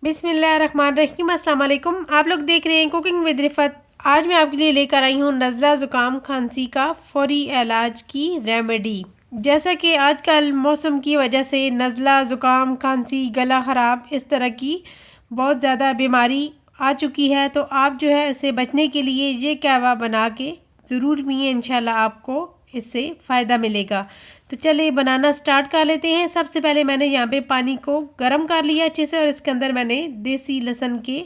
बिस्मिल्लाहिर्रहमानिर्रहीम। अस्सलाम वालेकुम। आप लोग देख रहे हैं कुकिंग विद रिफत। आज मैं आपके लिए लेकर आई हूँ नज़ला ज़ुकाम खांसी का फौरी इलाज की रेमेडी। जैसा कि आजकल मौसम की वजह से नज़ला ज़ुकाम खांसी गला ख़राब इस तरह की बहुत ज़्यादा बीमारी आ चुकी है, तो आप जो है इससे बचने के लिए ये कहवा बना के ज़रूर पिएं। इंशाल्लाह आपको इससे फ़ायदा मिलेगा। तो चलिए बनाना स्टार्ट कर लेते हैं। सबसे पहले मैंने यहाँ पे पानी को गर्म कर लिया अच्छे से, और इसके अंदर मैंने देसी लहसुन के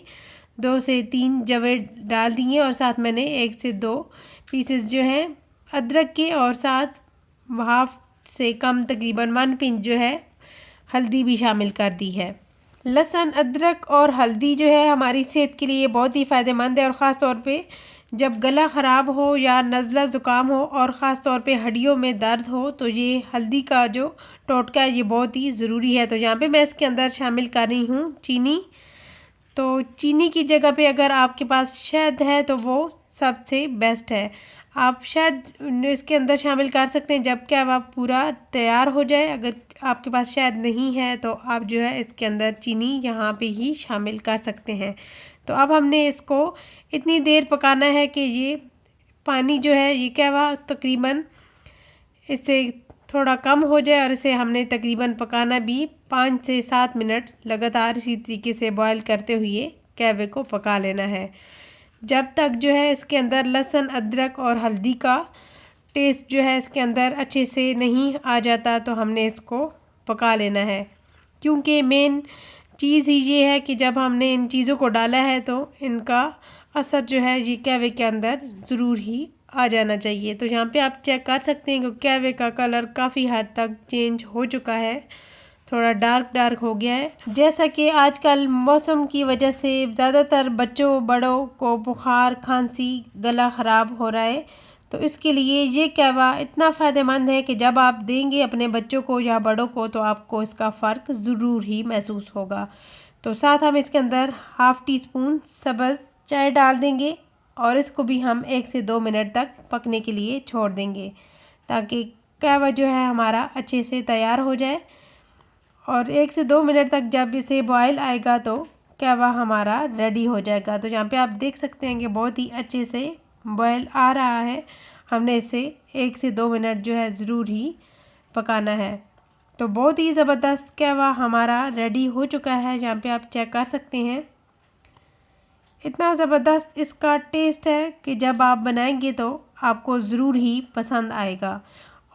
2 से 3 जवे डाल दिए, और साथ मैंने 1 से 2 पीसेस जो है अदरक के, और साथ हाफ से कम तकरीबन 1 पिंच जो है हल्दी भी शामिल कर दी है। लहसुन, अदरक और हल्दी जो है हमारी सेहत के लिए बहुत ही फ़ायदेमंद है, और ख़ास तौर पे जब गला ख़राब हो या नज़ला ज़ुकाम हो और ख़ास तौर पे हड्डियों में दर्द हो, तो ये हल्दी का जो टोटका है ये बहुत ही ज़रूरी है। तो यहाँ पे मैं इसके अंदर शामिल कर रही हूँ चीनी। तो चीनी की जगह पे अगर आपके पास शहद है तो वो सबसे बेस्ट है। आप शहद इसके अंदर शामिल कर सकते हैं जब क्या वह पूरा तैयार हो जाए। अगर आपके पास शहद नहीं है तो आप जो है इसके अंदर चीनी यहाँ पे ही शामिल कर सकते हैं। तो अब हमने इसको इतनी देर पकाना है कि ये पानी जो है ये क्या वह तकरीबन इससे थोड़ा कम हो जाए, और इसे हमने तकरीबन पकाना भी 5 से 7 मिनट लगातार इसी तरीके से बॉयल करते हुए कहवे को पका लेना है, जब तक जो है इसके अंदर लहसुन, अदरक और हल्दी का टेस्ट जो है इसके अंदर अच्छे से नहीं आ जाता। तो हमने इसको पका लेना है, क्योंकि मेन चीज़ ही ये है कि जब हमने इन चीज़ों को डाला है तो इनका असर जो है ये कहवे के अंदर ज़रूर ही आ जाना चाहिए। तो यहाँ पे आप चेक कर सकते हैं कि कहवे का कलर काफ़ी हद तक चेंज हो चुका है, थोड़ा डार्क हो गया है। जैसा कि आजकल मौसम की वजह से ज़्यादातर बच्चों बड़ों को बुखार, खांसी, गला ख़राब हो रहा है, तो इसके लिए ये कहवा इतना फ़ायदेमंद है कि जब आप देंगे अपने बच्चों को या बड़ों को तो आपको इसका फ़र्क ज़रूर ही महसूस होगा। तो साथ हम इसके अंदर हाफ़ टी स्पून सब्ज़ चाय डाल देंगे, और इसको भी हम 1 से 2 मिनट तक पकने के लिए छोड़ देंगे, ताकि कहवा जो है हमारा अच्छे से तैयार हो जाए। और 1 से 2 मिनट तक जब इसे बॉयल आएगा तो कहवा हमारा रेडी हो जाएगा। तो यहाँ पे आप देख सकते हैं कि बहुत ही अच्छे से बॉयल आ रहा है। हमने इसे 1 से 2 मिनट जो है ज़रूर ही पकाना है। तो बहुत ही ज़बरदस्त कहवा हमारा रेडी हो चुका है। यहाँ पे आप चेक कर सकते हैं, इतना ज़बरदस्त इसका टेस्ट है कि जब आप बनाएंगे तो आपको ज़रूर ही पसंद आएगा,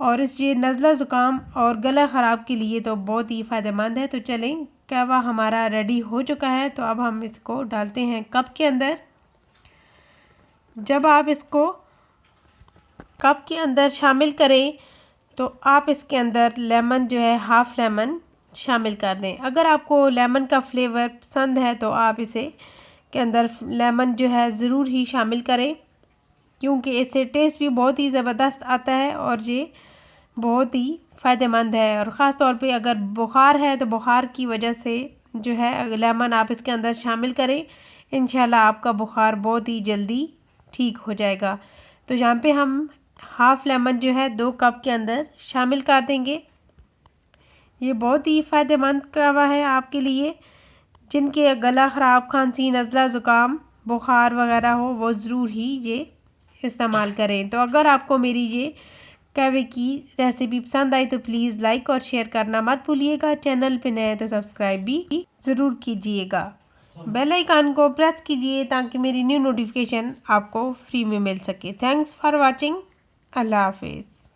और इस ये नज़ला ज़ुकाम और गला ख़राब के लिए तो बहुत ही फ़ायदेमंद है। तो चलें, कहवा हमारा रेडी हो चुका है। तो अब हम इसको डालते हैं कप के अंदर। जब आप इसको कप के अंदर शामिल करें तो आप इसके अंदर लेमन जो है हाफ़ लेमन शामिल कर दें। अगर आपको लेमन का फ्लेवर पसंद है तो आप इसे के अंदर लेमन जो है ज़रूर ही शामिल करें, क्योंकि इससे टेस्ट भी बहुत ही ज़बरदस्त आता है और ये बहुत ही फ़ायदेमंद है। और ख़ास तौर पे अगर बुखार है तो बुखार की वजह से जो है लेमन आप इसके अंदर शामिल करें, इंशाल्लाह आपका बुखार बहुत ही जल्दी ठीक हो जाएगा। तो यहाँ पे हम हाफ़ लेमन जो है 2 कप के अंदर शामिल कर देंगे। ये बहुत ही फ़ायदेमंद कहवा है आपके लिए। जिनके गला ख़राब, खांसी, नज़ला ज़ुकाम, बुखार वगैरह हो वो ज़रूर ही ये इस्तेमाल करें। तो अगर आपको मेरी ये कहवे की रेसिपी पसंद आई तो प्लीज़ लाइक और शेयर करना मत भूलिएगा। चैनल पे नए तो सब्सक्राइब भी ज़रूर कीजिएगा। बेल आइकन को प्रेस कीजिए ताकि मेरी न्यू नोटिफिकेशन आपको फ्री में मिल सके। Thanks for watching. अल्लाह हाफिज़।